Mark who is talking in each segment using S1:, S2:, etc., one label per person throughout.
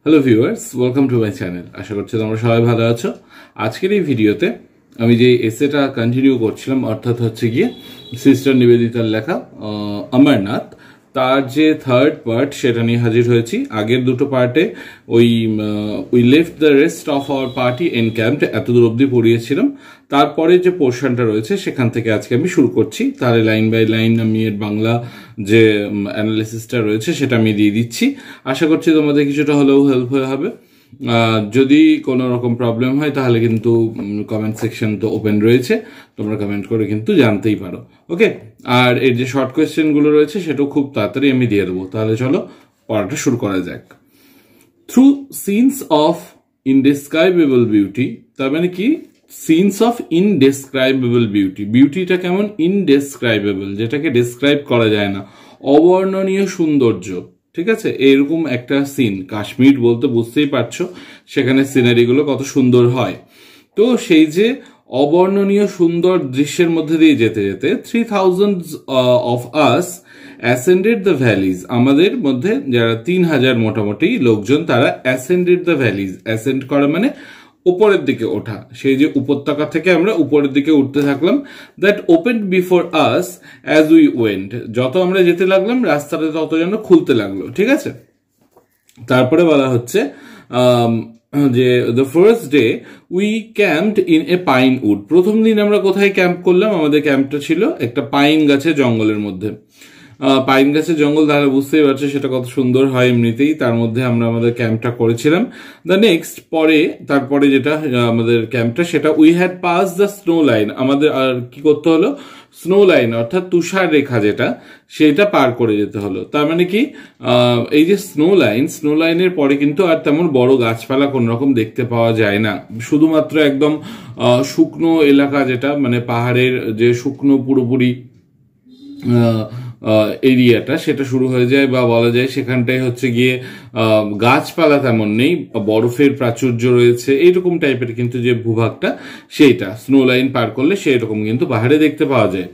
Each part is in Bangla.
S1: Hello viewers, welcome to my channel. আশা করছি তোমরা সবাই ভালো আছো। আজকের এই ভিডিওতে আমি যে এসেটা কন্টিনিউ করছিলাম, অর্থাৎ হচ্ছে গিয়ে সিস্টার নিবেদিতার লেখা অমরনাথ, তার যে থার্ড পার্ট সেটা নিয়ে হাজির হয়েছি। আগের দুটো পার্টে we left the rest of our party encamped এতদূর অবধি পড়িয়েছিলাম। তারপরে যে পোর্শনটা রয়েছে সেখান থেকে আজকে আমি শুরু করছি। তাহলে লাইন বাই লাইন আমি এর বাংলা যে অ্যানালিসিসটা রয়েছে সেটা আমি দিয়ে দিচ্ছি। আশা করছি তোমাদের কিছুটা হলেও হেল্প হবে। যদি কোনো রকম প্রবলেম হয় তাহলে কিন্তু কমেন্ট সেকশন তো ওপেন রয়েছে, তোমরা কমেন্ট করে কিন্তু জানতেই পারো। ওকে, আর এর যে শর্ট কোয়েশ্চেনগুলো রয়েছে সেটাও খুব তাড়াতাড়ি আমি দিয়ে দেবো। তাহলে চলো পড়াটা শুরু করা যাক। Through scenes of indescribable beauty, তার মানে কি সিনস অফ ইনডেসক্রাইবেবল বিউটি। বিউটিটা কেমন? ইনডেসক্রাইবেবল, যেটাকে ডেসক্রাইব করা যায় না, অবর্ণনীয় সৌন্দর্য। ঠিক আছে, এরকম একটা সিন। কাশ্মীর বলতে বুঝতেই পারছো সেখানে সিনারিগুলো কত সুন্দর হয়। তো সেই যে অবর্ণনীয় সুন্দর দৃশ্যের মধ্যে দিয়ে যেতে যেতে 3000 of us ascended the valleys, আমাদের মধ্যে যারা 3000 মোটামুটি লোকজন তারা ascended the valleys। ascend করা মানে উপরের দিকে ওঠা, সেই যে উপত্যকা থেকে আমরা উপরের দিকে উঠতে থাকলাম। That opened before us as we went, যত আমরা যেতে লাগলাম রাস্তাটা তত যেন খুলতে লাগলো। ঠিক আছে, তারপরে বলা হচ্ছে যে the first day we camped in a pine wood. প্রথম দিন আমরা কোথায় ক্যাম্প করলাম? আমাদের ক্যাম্পটা ছিল একটা পাইন গাছের জঙ্গলের মধ্যে। পাইন গাছের জঙ্গল, তাহলে বুঝতেই পারছো সেটা কত সুন্দর হয় এমনিতেই। তার মধ্যে আমরা আমাদের ক্যাম্পটা করেছিলাম। দ্য নেক্সট তারপরে যেটা আমাদের ক্যাম্পটা, সেটা we had pass the snow line. আমাদের আর কি করতে হলো? স্নো লাইন অর্থাৎ তুষার রেখা যেটা, সেটা পার করে যেতে হলো। তার মানে কি এই যে স্নো লাইনের পরে কিন্তু আর তেমন বড় গাছপালা কোন রকম দেখতে পাওয়া যায় না। শুধুমাত্র একদম শুকনো এলাকা, যেটা মানে পাহাড়ের যে শুকনো পুরোপুরি এরিয়াটা, সেটা শুরু হয়ে যায়, বা বলা যায় সেখানটায় হচ্ছে গিয়ে গাছপালা তেমন নেই, বরফের প্রাচুর্য রয়েছে, এইরকম টাইপের কিন্তু যে ভূভাগটা সেইটা স্নো লাইন পার করলে সেই রকম কিন্তু পাহাড়ে দেখতে পাওয়া যায়।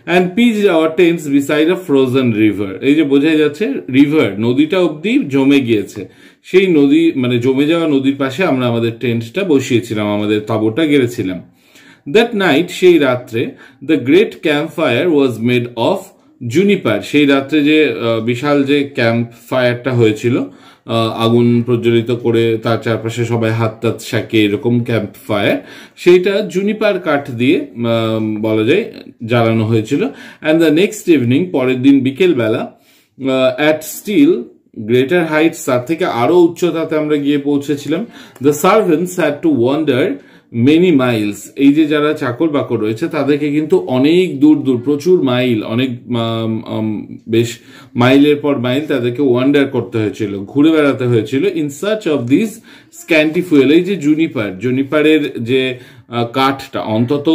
S1: And pitched our tents beside a frozen river, এই যে বোঝাই যাচ্ছে রিভার, নদীটা অব্দি জমে গিয়েছে, সেই নদী মানে জমে যাওয়া নদীর পাশে আমরা আমাদের টেন্টটা বসিয়েছিলাম, আমাদের তাঁবুটা গেড়েছিলাম। দ্যাট নাইট, সেই রাত্রে, the great camp fire was made of Juniper, সেই রাত্রে যে বিশাল যে ক্যাম্প ফায়ারটা হয়েছিল, আগুন প্রজ্বলিত করে তার চারপাশে সবাই হাত টাত শাকে এরকম ক্যাম্প ফায়ার, সেইটা জুনিপার কাঠ দিয়ে বলা যায় জ্বালানো হয়েছিল। অ্যান্ড দ্য নেক্সট ইভিনিং, পরের দিন বিকেলবেলা, অ্যাট স্টিল গ্রেটার হাইটস, তার থেকে আরো উচ্চতাতে আমরা গিয়ে পৌঁছেছিলাম। The servants had to wonder many Miles, এই যে যারা চাকর বাকর রয়েছে তাদেরকে কিন্তু অনেক দূর দূর, প্রচুর মাইল, অনেক বেশ মাইলের পর মাইল তাদেরকে ওয়ান্ডার করতে হয়েছিল, ঘুরে বেড়াতে হয়েছিল। In search of this scanty fuel, এই যে জুনিপারের যে কাঠটা, অন্তত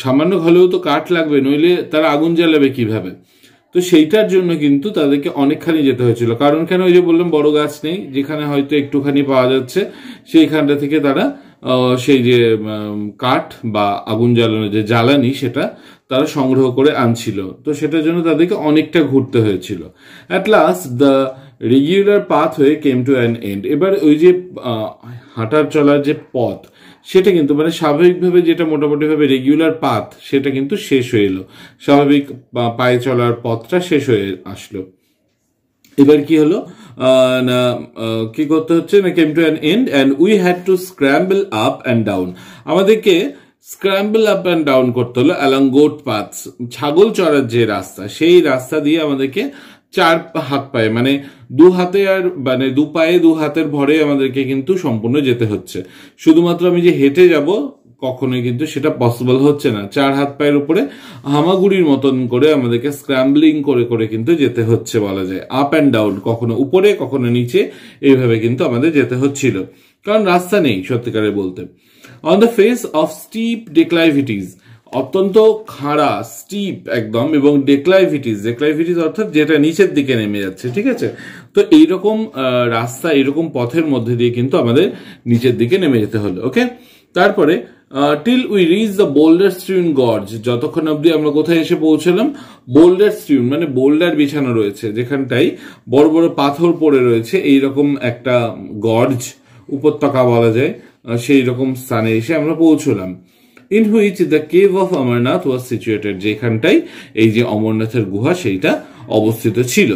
S1: সামান্য হলেও তো কাঠ লাগবে, নইলে তারা আগুন জ্বালাবে কিভাবে? তো সেইটার জন্য কিন্তু তাদেরকে অনেকখানি যেতে হয়েছিল। কারণ কেন? ওই যে বললাম বড় গাছ নেই, যেখানে হয়তো একটুখানি পাওয়া যাচ্ছে সেইখানটা থেকে তারা সেই যে কাঠ বা আগুন জ্বালানো যে জ্বালানি সেটা তারা সংগ্রহ করে আনছিল। তো সেটার জন্য তাদেরকে অনেকটা ঘুরতে হয়েছিল। At last the regular pathway came to an end, এবার ওই যে হাঁটার চলার যে পথ, সেটা কিন্তু মানে স্বাভাবিকভাবে যেটা মোটামুটিভাবে রেগুলার পাথ, সেটা কিন্তু শেষ হয়ে এলো, স্বাভাবিক পায়ে চলার পথটা শেষ হয়ে আসলো। এবার কি হলো না, কি করতে হচ্ছে না, came to an end and we had to scramble up and down, আমাদেরকে স্ক্র্যাম্বল আপ অ্যান্ড ডাউন করতে হলো অ্যালং গোট পাথস, ছাগল চড়ার যে রাস্তা, সেই রাস্তা দিয়ে আমাদেরকে চার হাত পায়ে মানে দু হাতে আর মানে দু পায়ে দু হাতের ভরে আমাদেরকে কিন্তু সম্পূর্ণ যেতে হচ্ছে। শুধুমাত্র আমি যে হেঁটে যাব কখনোই কিন্তু সেটা পসিবল হচ্ছে না, চার হাত পায়ের উপরে হামাগুড়ির মতন করে আমাদেরকে স্ক্র্যাম্বলিং করে করে কিন্তু যেতে হচ্ছে, বলা যায় আপ অ্যান্ড ডাউন, কখনো উপরে কখনো নিচে, এইভাবে কিন্তু আমাদের যেতে হচ্ছিল, কারণ রাস্তা নেই সত্যিকারে বলতে। On the face of steep declivities, অত্যন্ত খাড়া স্টিপ একদম, এবং ডেক্লাইভিটিস অর্থাৎ যেটা নিচের দিকে নেমে যাচ্ছে। ঠিক আছে, তো এইরকম রাস্তা, এইরকম পথের মধ্যে দিয়ে কিন্তু আমাদের নিচের দিকে নেমে যেতে হলো। ওকে, তারপরে till we reach the boulder strewn gorge, যতক্ষণ অব্দি আমরা কোথায় এসে পৌঁছলাম, বোল্ডার স্ট্রিউন মানে বোল্ডার বিছানো রয়েছে, যেখানটাই বড় বড় পাথর পড়ে রয়েছে, এইরকম একটা গর্জ উপত্যকা বলা যায়, সেই রকম স্থানে এসে আমরা পৌঁছলাম। In which the cave of Amarnath was situated, যেখানটাই এই যে অমরনাথের গুহা সেইটা অবস্থিত ছিল।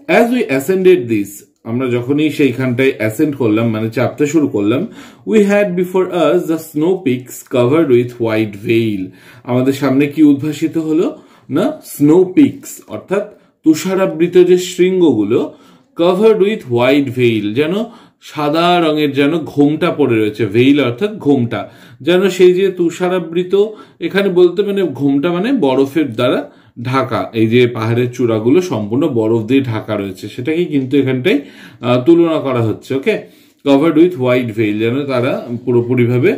S1: অ্যাজ উই অ্যাসেন্ডেড দিস, আমরা যখনই সেইখানটায় অ্যাসেন্ড করলাম মানে চাপতে শুরু করলাম, we had before us the snow peaks covered with white veil, আমাদের সামনে কি উদ্ভাসিত হলো না, স্নো পিকস অর্থাৎ তুষারাবৃত যে শৃঙ্গগুলো, কাভার্ড উইথ হোয়াইট ভেইল, যেন সাদা রঙের যেন ঘোমটা পড়ে রয়েছে, ভেইল অর্থাৎ ঘোমটা, যেন সেই যে তুষারাবৃত, এখানে বলতে মানে ঘোমটা মানে বরফের দ্বারা ঢাকা, এই যে পাহাড়ের চূড়াগুলো সম্পূর্ণ বরফ দিয়ে ঢাকা রয়েছে, সেটাকে কিন্তু এখানটাই তুলনা করা হচ্ছে। ওকে, কভার্ড উইথ হোয়াইট ভেইল, যেন তারা পুরোপুরিভাবে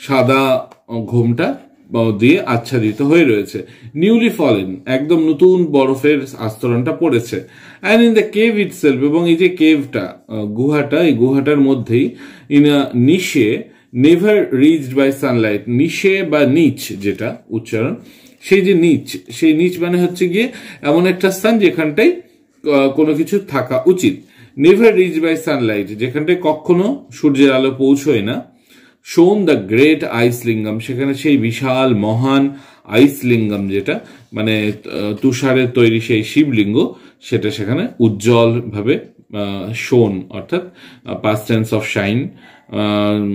S1: সাদা ঘোমটা দিয়ে আচ্ছাদিত হয়ে রয়েছে। নিউলি ফলেন, একদম নতুন বরফের আস্তরণটা পড়েছে। And in the cave itself, এবং এই যে কেভটা গুহাটা, এই গুহাটার মধ্যেই in a niche never reached by sunlight, niche বা নিচ যেটা উচ্চারণ, সেই যে নিচ, সেই নিচ মানে হচ্ছে গিয়ে এমন একটা স্থান যেখানটায় কোনো কিছু থাকা উচিত। নেভার রিচ বাই সানলাইট, যেখানটায় কখনো সূর্যের আলো পৌঁছয় না। শোন দ্য গ্রেট আইসলিঙ্গম, সেখানে সেই বিশাল মহান আইসলিঙ্গম, যেটা মানে তুষারের তৈরি সেই শিবলিঙ্গ, সেটা সেখানে উজ্জ্বল ভাবে শোন অর্থাৎ পাস্ট টেন্স অফ শাইন,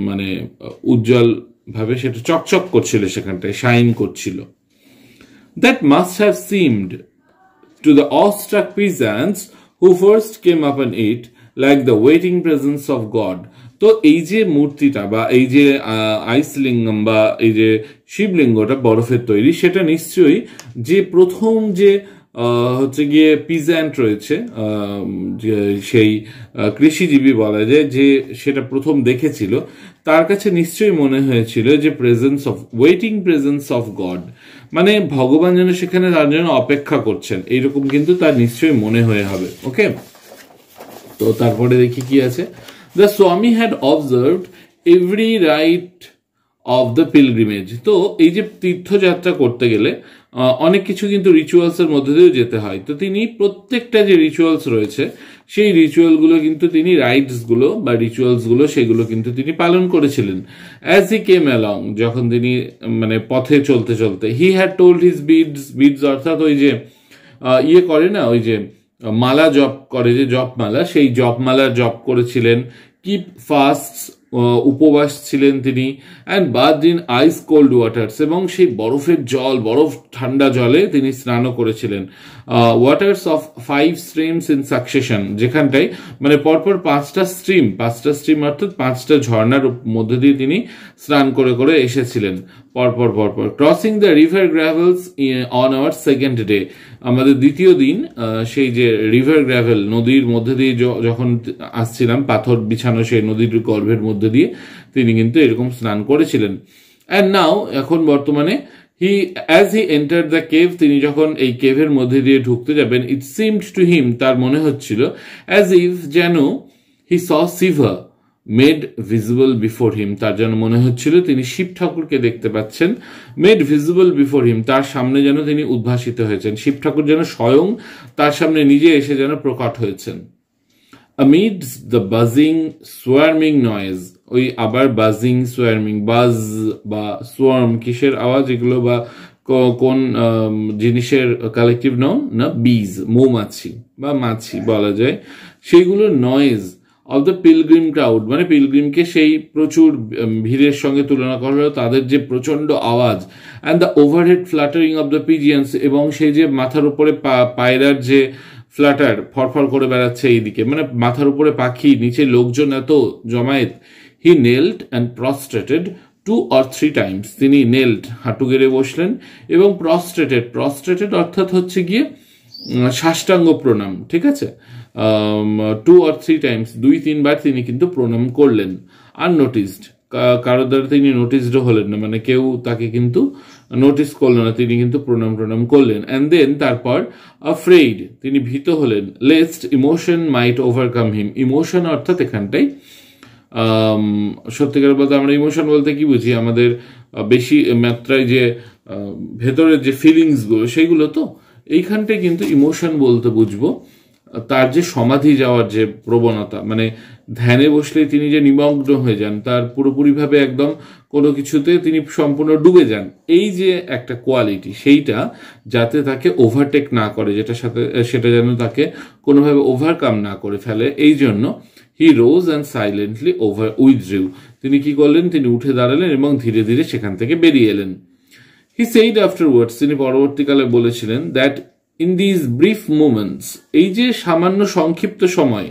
S1: মানে উজ্জ্বল ভাবে সেটা চকচক করছিল, সেখানটায় শাইন করছিল। That must have seemed to the awestruck peasants who first came upon it like the waiting presence of God. তো এই যে মূর্তিটা বা এই যে আইসলিঙ্গম বা এই যে শিবলিঙ্গটা বরফের তৈরি, সেটা নিশ্চয়ই যে প্রথম যে হচ্ছে গিয়ে পিজ্যান্ট রয়েছে, সেই কৃষিজীবী বলা যায়, যে সেটা প্রথম দেখেছিল, তার কাছে নিশ্চয়ই মনে হয়েছিল যে presence of waiting presence of god, মানে ভগবান যেন সেখানে তার জন্য অপেক্ষা করছেন, এইরকম কিন্তু তার নিশ্চয়ই মনে হয়ে হবে। ওকে, তো তারপরে দেখি কি আছে। দ্য স্বামী had observed every right of the pilgrimage, তো এই যে তীর্থযাত্রা করতে গেলে অনেক কিছু কিন্তু রিচুয়ালস এর মধ্যে দিয়েও যেতে হয়, তো তিনি প্রত্যেকটা যে রিচুয়ালস রয়েছে সেই রিচুয়াল গুলো কিন্তু তিনি রাইটস গুলো বা রিচুয়ালস গুলো সেগুলো কিন্তু তিনি পালন করেছিলেন। অ্যাজ হি কেম অ্যালং, যখন তিনি মানে পথে চলতে চলতে, he had told his beads, beads অর্থাৎ ওই যে ইয়ে করে না, ওই যে মালা জপ করে, যে জপমালা, সেই জপমালা জপ করেছিলেন। কিপ ফাস্ট, উপবাস ছিলেন তিনি। And bathed in ice cold waters, এবং সেই বরফের জল, বরফ ঠান্ডা জলে তিনি স্নানও করেছিলেন। Waters of 5 streams in succession, যেখানটায় মানে পরপর 5টা স্ট্রিম অর্থাৎ 5টা ঝর্ণার মধ্যে দিয়ে তিনি স্নান করে করে এসেছিলেন পরপর পরপর। Crossing the river gravels on our second day, আমাদের দ্বিতীয় দিন সেই যে রিভার গ্র্যাভেল নদীর মধ্যে দিয়ে যখন আসছিলাম, পাথর বিছানো সেই নদীর গর্ভের মধ্যে দিয়ে তিনি কিন্তু এরকম স্নান করেছিলেন। অ্যান্ড নাও, এখন বর্তমানে as he entered the cave, তিনি যখন এই কেভের মধ্যে দিয়ে ঢুকতে যাবেন, ইট সিমড টু হিম, তার মনে হচ্ছিল, অ্যাজ ইফ যেন হি স শিভা মেড ভিজিবল বিফোর হিম, তার যেন মনে হচ্ছিল তিনি শিব ঠাকুরকে দেখতে পাচ্ছেন। মেড ভিজিবল বিফোর হিম, তার সামনে যেন তিনি উদ্ভাসিত হয়েছেন, শিব ঠাকুর যেন স্বয়ং তার সামনে নিজে এসে যেন প্রকট হয়েছেন। amidst the buzzing swarming noise, ওই আবার বাজিং সোয়ার্মিং, বাজ বা সোয়ার্ম কিসের আওয়াজ এগুলো, বা কোন জিনিসের কালেকটিভ নাউন না, বিজ মৌমাছি বা মাছি বলা যায়, সেইগুলোর noise of the pilgrim crowd, মানে পিলগ্রিমকে সেই প্রচুর ভিড়ের সঙ্গে তুলনা করা হলো, তাদের যে প্রচন্ড আওয়াজ। And the overhead fluttering of the pigeons, এবং সেই যে মাথার উপরে পায়রার যে ফ্ল্যাটার ফরফর করে বেড়াচ্ছে এইদিকে, মানে মাথার উপরে পাখি, নিচে লোকজন এত জমায়েত। হি নেল্ড অ্যান্ড প্রস্ট্রেটেড 2 or 3 times, তিনি নেল্ড হাঁটু গেড়ে বসলেন, এবং প্রস্ট্রেটেড অর্থাৎ হচ্ছে গিয়ে সাষ্টাঙ্গ প্রণাম, ঠিক আছে। 2 or 3 times, 2-3 বার তিনি কিন্তু প্রণাম করলেন। আননোটিসড, কারোর দ্বারা তিনি নোটিসড হলেন না, মানে কেউ তাকে কিন্তু নোটিস করলো না, তিনি কিন্তু প্রণাম করলেন। অ্যান্ড দেন তারপর আফ্রেইড, তিনি ভীত হলেন। লেস্ট ইমোশন মাইট ওভারকাম হিম, ইমোশন অর্থাৎ এখানটাই সত্যিকার বলতে আমরা ইমোশন বলতে কি বুঝি, আমাদের বেশি মাত্রায় যে ভেতরের যে ফিলিংসগুলো সেইগুলো, তো এইখানটায় কিন্তু ইমোশন বলতে বুঝবো তার যে সমাধি যাওয়ার যে প্রবণতা, মানে ধ্যানে বসলে তিনি যে নিমগ্ন হয়ে যান, তার পুরোপুরিভাবে একদম কোনো কিছুতে তিনি সম্পূর্ণ ডুবে যান, এই যে একটা কোয়ালিটি, সেইটা যাতে তাকে ওভারটেক না করে, সেটা যেন তাকে কোনোভাবে ওভারকাম না করে ফেলে, এই জন্য হি রোজ অ্যান্ড সাইলেন্টলি উইথড্রিউ, তিনি কি করলেন, তিনি উঠে দাঁড়ালেন এবং ধীরে ধীরে সেখান থেকে বেরিয়ে এলেন। হি সেইড আফটারওয়ার্ডস, তিনি পরবর্তীকালে বলেছিলেন, that in this brief moments, এই যে সামান্য সংক্ষিপ্ত সময়,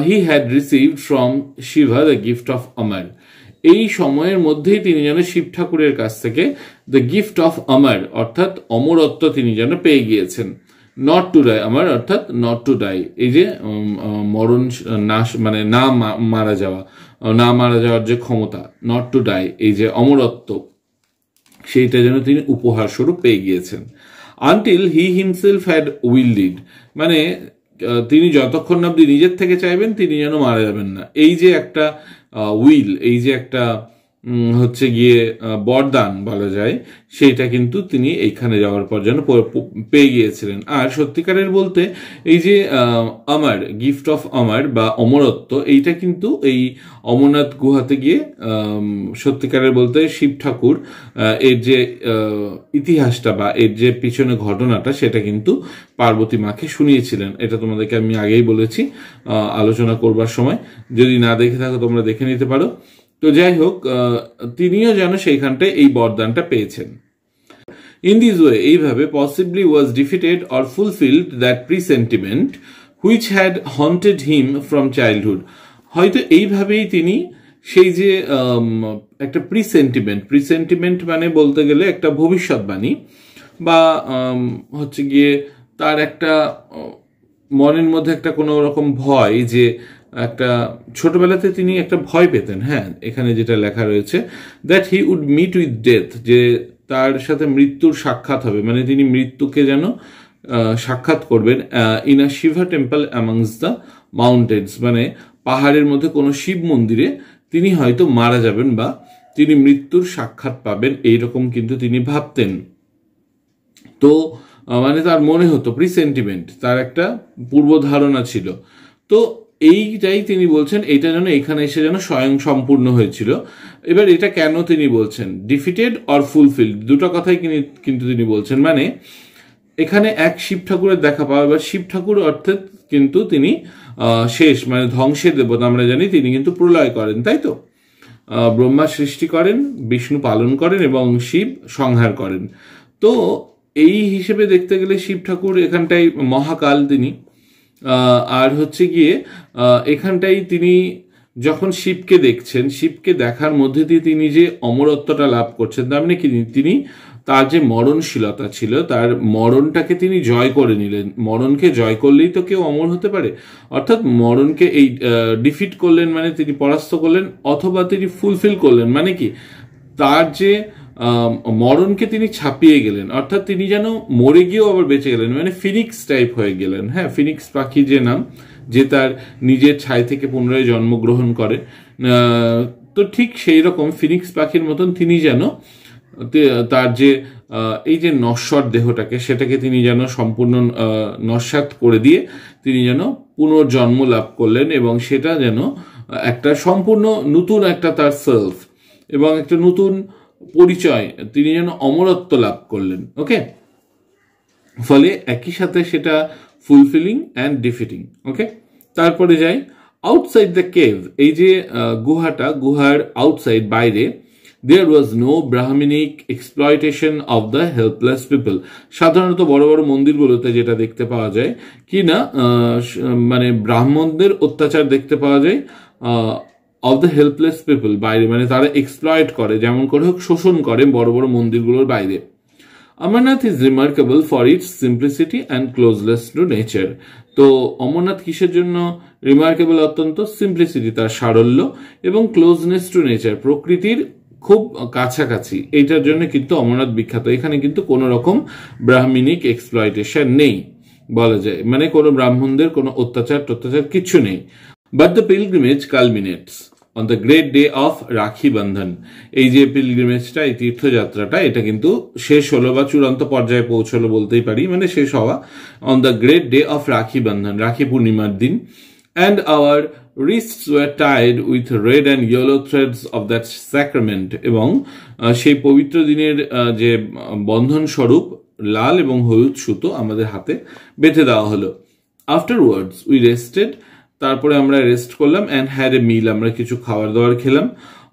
S1: he had received from Shiva the gift of amar, এই সময়ের মধ্যেই তিনি যেন শিব ঠাকুরের কাছ থেকে দ্য গিফট অফ অমর অর্থাৎ অমরত্ব তিনি যেন পেয়ে গিয়েছেন। নট টু ডাই, অমর অর্থাৎ নট টু ডাই, এই যে মরণ নাশ, মানে না মারা যাওয়ার যে ক্ষমতা, নট টু ডাই, এই যে অমরত্ব, সেইটা যেন তিনি উপহার স্বরূপ পেয়ে গিয়েছেন। আনটিল হি হিমসেলফ হ্যাড উইলড ইট, মানে তিনি যতক্ষণ না আপনি নিজের থেকে চাইবেন তিনি যেন মারা যাবেন না, এই যে একটা উইল, এই যে একটা হচ্ছে গিয়ে বরদান বলা যায়, সেইটা কিন্তু তিনি এইখানে যাওয়ার পর যেন পেয়ে গিয়েছিলেন। আর সত্যিকারের বলতে এই যে অমর, গিফট অফ অমর বা অমরত্ব, এইটা কিন্তু এই অমরনাথ গুহাতে গিয়ে সত্যিকারের বলতে শিব ঠাকুর এর যে ইতিহাসটা বা এর যে পিছনে ঘটনাটা, সেটা কিন্তু পার্বতী মাকে শুনিয়েছিলেন। এটা তোমাদেরকে আমি আগেই বলেছি আলোচনা করবার সময়, যদি না দেখে থাকো তোমরা দেখে নিতে পারো। তো যাই হোক, তিনিও যেন সেইখানটায় এই বরদানটা পেয়েছেন। ইন দিস ওয়ে, এইভাবে possibly was defeated or fulfilled that presentiment which had haunted him from childhood, হয়তো এইভাবেই তিনি সেই যে একটা প্রিসেন্টিমেন্ট মানে বলতে গেলে একটা ভবিষ্যৎবাণী, বা হচ্ছে গিয়ে তার একটা মনের মধ্যে একটা কোনো রকম ভয়, যে একটা ছোটবেলাতে তিনি একটা ভয় পেতেন, হ্যাঁ এখানে যেটা লেখা রয়েছে, that he would meet with death, যে তার সাথে মৃত্যুর সাক্ষাৎ হবে, মানে তিনি মৃত্যুকে যেন সাক্ষাৎ করবেন, in a Shiva temple amongst the mountains, মানে পাহাড়ের মধ্যে কোনো শিব মন্দিরে তিনি হয়তো মারা যাবেন বা তিনি মৃত্যুর সাক্ষাৎ পাবেন, এইরকম কিন্তু তিনি ভাবতেন। তো মানে তার মনে হতো, প্রিসেন্টিমেন্ট, তার একটা পূর্ব ধারণা ছিল। তো এইটাই তিনি বলছেন, এটা যেন এখানে এসে যেন স্বয়ং সম্পূর্ণ হয়েছিল। এবার এটা কেন তিনি বলছেন, ডিফিটেড অর ফুলফিলড, দুটো কথাই কিন্তু তিনি বলছেন, মানে এখানে এক শিব ঠাকুরের দেখা পাওয়া, এবার শিব ঠাকুর অর্থাৎ কিন্তু তিনি শেষ, মানে ধ্বংসের দেবতা, আমরা জানি তিনি কিন্তু প্রলয় করেন, তাই তো, ব্রহ্মা সৃষ্টি করেন, বিষ্ণু পালন করেন এবং শিব সংহার করেন। তো এই হিসেবে দেখতে গেলে শিব ঠাকুর এখানটাই মহাকাল তিনি, আর হচ্ছে গিয়ে এখানটাই তিনি যখন শিবকে দেখছেন, শিবকে দেখার মধ্যে দিয়ে তিনি যে অমরত্বটা লাভ করছেন, তার মানে কি তিনি তার যে মরণশীলতা ছিল, তার মরণটাকে তিনি জয় করে নিলেন। মরণকে জয় করলেই তো কেউ অমর হতে পারে, অর্থাৎ মরণকে এই ডিফিট করলেন, মানে তিনি পরাস্ত করলেন, অথবা তিনি ফুলফিল করলেন, মানে কি তার যে মরণকে তিনি ছাপিয়ে গেলেন, অর্থাৎ তিনি যেন মরে গিয়েও আবার বেঁচে গেলেন, মানে ফিনিক্স টাইপ হয়ে গেলেন। হ্যাঁ, ফিনিক্স পাখি যে নাম, যে তার নিজের ছাই থেকে পুনরায় জন্মগ্রহণ করে, তো ঠিক সেই রকম ফিনিক্স পাখির মতন তিনি যেন তার যে এই যে নশ্বর দেহটাকে, সেটাকে তিনি যেন সম্পূর্ণ নস্যাৎ করে দিয়ে তিনি যেন পুনর্জন্ম লাভ করলেন, এবং সেটা যেন একটা সম্পূর্ণ নতুন একটা তার সেলফ এবং একটা নতুন পরিচয়, তিনি যেন অমরত্ব লাভ করলেন। ওকে, ফলে একই সাথে সেটা ফুলফিলিং অ্যান্ড ডিফিটিং। ওকে, তারপরে যাই আউটসাইড দ্য কেভ, এই যে গুহার আউটসাইড, বাইরে, there was no Brahminic exploitation of the helpless people. সাধারণত বড় বড় মন্দিরগুলোতে যেটা দেখতে পাওয়া যায় কি না, মানে ব্রাহ্মণদের অত্যাচার দেখতে পাওয়া যায়, অফ দ্য হেল্পলেস পিপল, বাইরে, মানে তারা এক্সপ্লয়েট করে, যেমন করে হোক শোষণ করে বড় বড় মন্দিরগুলোর বাইরে। Amarnath is remarkable for its simplicity and closeness two nature. তো অমরনাথ কিসের জন্য রিমার্কেবল? অত্যন্ত সিম্পলিসিটি, তার সারল্য, এবং ক্লোজনেস টু নেচার, প্রকৃতির খুব কাছাকাছি, এইটার জন্য কিন্তু অমরনাথ বিখ্যাত। এখানে কিন্তু কোনো রকম ব্রাহ্মণিক এক্সপ্লয়টেশন নেই বলা যায়, মানে কোনো ব্রাহ্মণদের কোনো অত্যাচার কিচ্ছু নেই। But the pilgrimage culminates on the great day of Rakhi Bandhan. এই যে পিলগ্রিমেজটা, এই তীর্থযাত্রাটা, এটা কিন্তু শেষ হলো বা চূড়ান্ত পর্যায়ে পৌঁছলো বলতেই পারি, মানে শেষ হওয়া on the great day of Rakhi বন্ধন, রাখি পূর্ণিমার দিন। And our wrists were tied with red and yellow threads of that sacrament, এবং সেই পবিত্র দিনের যে বন্ধন স্বরূপ লাল এবং হলুদ সুতো আমাদের হাতে বেঁধে দেওয়া হলো। আফটারওয়ার্ডস উই রেস্টেড, তারপরে আমরা রেস্ট করলাম। অ্যান্ড হ্যাড এ মিল, আমরা কিছু খাবার দাবার খেলাম।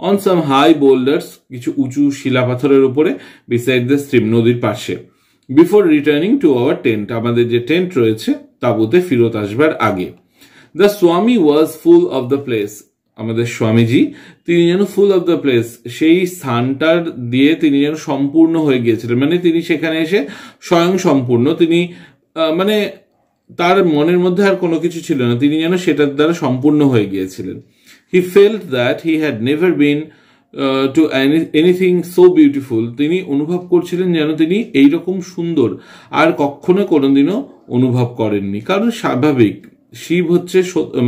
S1: অন সাম হাই বোল্ডার্স, কিছু উঁচু শিলাপাথরের উপরে, বিসাইড দ্য স্ট্রিম, নদীর পাশে। Before returning to our tent, আমাদের যে টেন্ট রয়েছে তাঁবুতে ফিরত আসবার আগে। দ্য স্বামী ওয়াজ ফুল অফ দ্য প্লেস, আমাদের স্বামীজি তিনি যেন ফুল অফ দ্য প্লেস, সেই স্থানটার দিয়ে তিনি যেন সম্পূর্ণ হয়ে গিয়েছিলেন, মানে তিনি সেখানে এসে স্বয়ং সম্পূর্ণ, তিনি মানে তার মনের মধ্যে আর কোনো কিছু ছিল না, তিনি যেন সেটার দ্বারা সম্পূর্ণ হয়ে গিয়েছিলেন। He felt that he had never been to anything so beautiful, তিনি অনুভব করছিলেন যেন তিনি এইরকম সুন্দর আর কখনো কোনোদিনও অনুভব করেননি। কারণ স্বাভাবিক, শিব হচ্ছে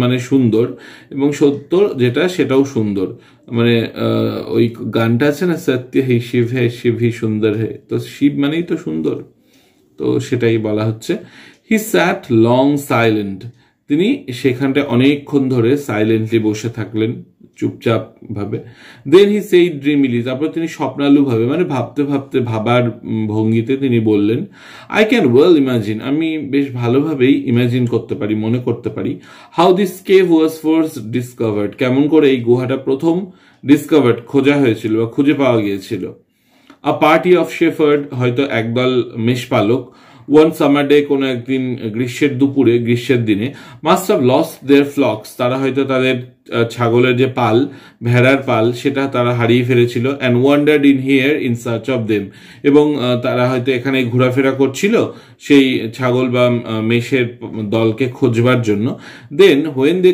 S1: মানে সুন্দর, এবং সত্য যেটা সেটাও সুন্দর, মানে ওই গানটা আছে না, সত্য হে শিব হে শিব হি সুন্দর হে, তো শিব মানেই তো সুন্দর, তো সেটাই বলা হচ্ছে। হি স্যাট লং সাইলেন্ট, তিনি সেখানটায় অনেকক্ষণ ধরে সাইলেন্টলি বসে থাকলেন, চুপচাপ ভাবে। দেন হি সেইড ড্রিমিলি, তারপর তিনি স্বপ্নালু ভাবে, মানে ভাবতে ভাবতে ভাবার ভঙ্গিতে তিনি বললেন, আই ক্যান ওয়েল ইমাজিন, আমি বেশ ভালোভাবেই ইমাজিন করতে পারি, মনে করতে পারি, how this cave was first discovered, কেমন করে এই গুহাটা প্রথম ডিসকভার্ড, খোঁজা হয়েছিল বা খুঁজে পাওয়া গিয়েছিল। আ পার্টি অফ শেফার্ড, হয়তো একদল মেষপালক, ওয়ান সামার ডে, কোনো একদিন গ্রীষ্মের দুপুরে, গ্রীষ্মের দিনে, must have lost their flocks, তারা হয়তো তাদের ছাগলের যে পাল, ভেড়ার পাল, সেটা তারা হারিয়ে ফেলেছিল। And wandered in here in search of them, এবং তারা হয়তো এখানে ঘোরাফেরা করছিল সেই ছাগল বা মেষের দলকে খোঁজবার জন্য। দেন হোয়েন দে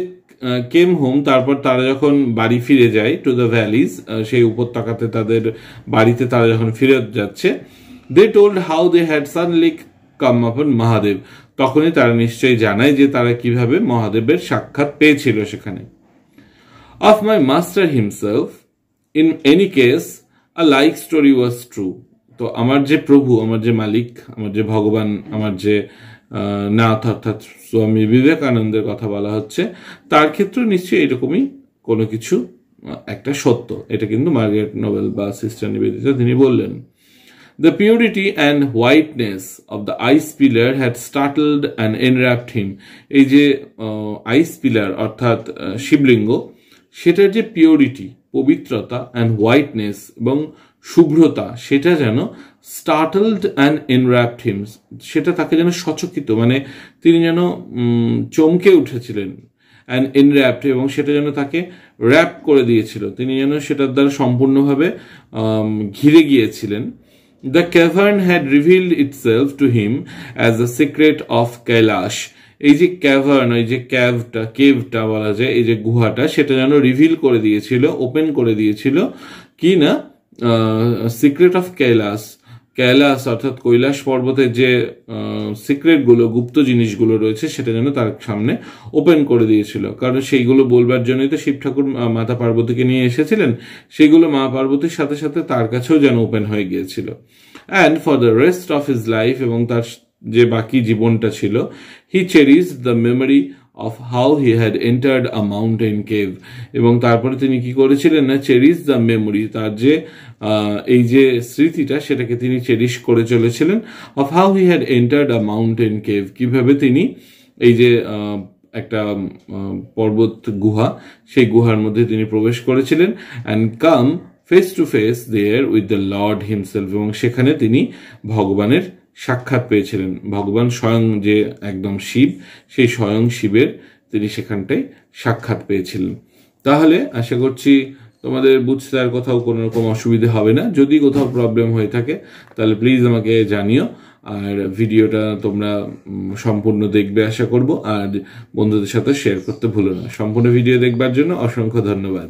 S1: কেম হোম, তারপর তারা যখন বাড়ি ফিরে যায়, টু দ্য ভ্যালিজ, সেই উপত্যকাতে তাদের বাড়িতে তারা যখন ফিরে যাচ্ছে, they told how they had suddenly came upon Mahadev, তখনই তারা নিশ্চয়ই জানায় যে তারা কিভাবে মহাদেবের সাক্ষাৎ পেয়েছিল সেখানে। Of my master himself in any case a like story was true, তো আমার যে প্রভু, আমার যে মালিক, আমার যে ভগবান, আমার যে নাথ অর্থাৎ স্বামী বিবেকানন্দের কথা বলা হচ্ছে, তার ক্ষেত্রে নিশ্চয়ই এরকমই কোনো কিছু একটা সত্য। এটা কিন্তু মার্গারেট নোবেল বা সিস্টার নিবেদিতা তিনি বললেন। The purity and whiteness of the ice pillar had startled and enwrapped him. এই যে আইস পিলার অর্থাৎ শিবলিঙ্গ, সেটার যে পিউরিটি, পবিত্রতা, অ্যান্ড হোয়াইটনেস এবং শুভ্রতা, সেটা যেন স্টার্টলড অ্যান্ড এনর্যাপড হিম, সেটা তাকে যেন সচকিত, মানে তিনি যেন চমকে উঠেছিলেন, অ্যান্ড এনর্যাপড, এবং সেটা যেন তাকে র্যাপ করে দিয়েছিল, তিনি যেন সেটার দ্বারা সম্পূর্ণভাবে ঘিরে গিয়েছিলেন। The cavern had revealed itself to him as the secret of Kailash. এই যে ক্যাভার্ন, এই যে কেভটা বলা যায়, এই যে গুহাটা, সেটা যেন রিভিল করে দিয়েছিল, ওপেন করে দিয়েছিল কি না, সিক্রেট অফ কৈলাস, কৈলাস অর্থাৎ কৈলাস পর্বতের যে সিক্রেট গুলো, গুপ্ত জিনিসগুলো রয়েছে, সেটা যেন তার সামনে ওপেন করে দিয়েছিল। কারণ সেইগুলো বলবার জন্যই তো শিব ঠাকুর মাতা পার্বতীকে নিয়ে এসেছিলেন, সেইগুলো মা পার্বতীর সাথে সাথে তার কাছেও যেন ওপেন হয়ে গিয়েছিল। And for the rest of his life, এবং তার যে বাকি জীবনটা ছিল, he cherishes the memory of how he had entered a mountain cave, এবং তারপরে তিনি কি করেছিলেন না, চেরিশ দ্য মেমোরি, তার যে এই যে স্মৃতিটা, সেটাকে তিনি চেরিশ করে চলেছিলেন, of how he had entered a mountain cave, কিভাবে তিনি এই যে একটা পর্বত গুহা, সেই গুহার মধ্যে তিনি প্রবেশ করেছিলেন, and come face to face there with the Lord himself, এবং সেখানে তিনি ভগবানের সাক্ষাৎ পেয়েছিলেন, ভগবান স্বয়ং যে একদম শিব, সেই স্বয়ং শিবের তিনি সেখানটায় সাক্ষাৎ পেয়েছিলেন। তাহলে আশা করছি তোমাদের বুঝতে আর কোথাও কোনো রকম অসুবিধা হবে না। যদি কোথাও প্রবলেম হয়ে থাকে তাহলে প্লিজ আমাকে জানিও, আর ভিডিওটা তোমরা সম্পূর্ণ দেখবে আশা করব, আর বন্ধুদের সাথে শেয়ার করতে ভুলো না। সম্পূর্ণ ভিডিও দেখবার জন্য অসংখ্য ধন্যবাদ।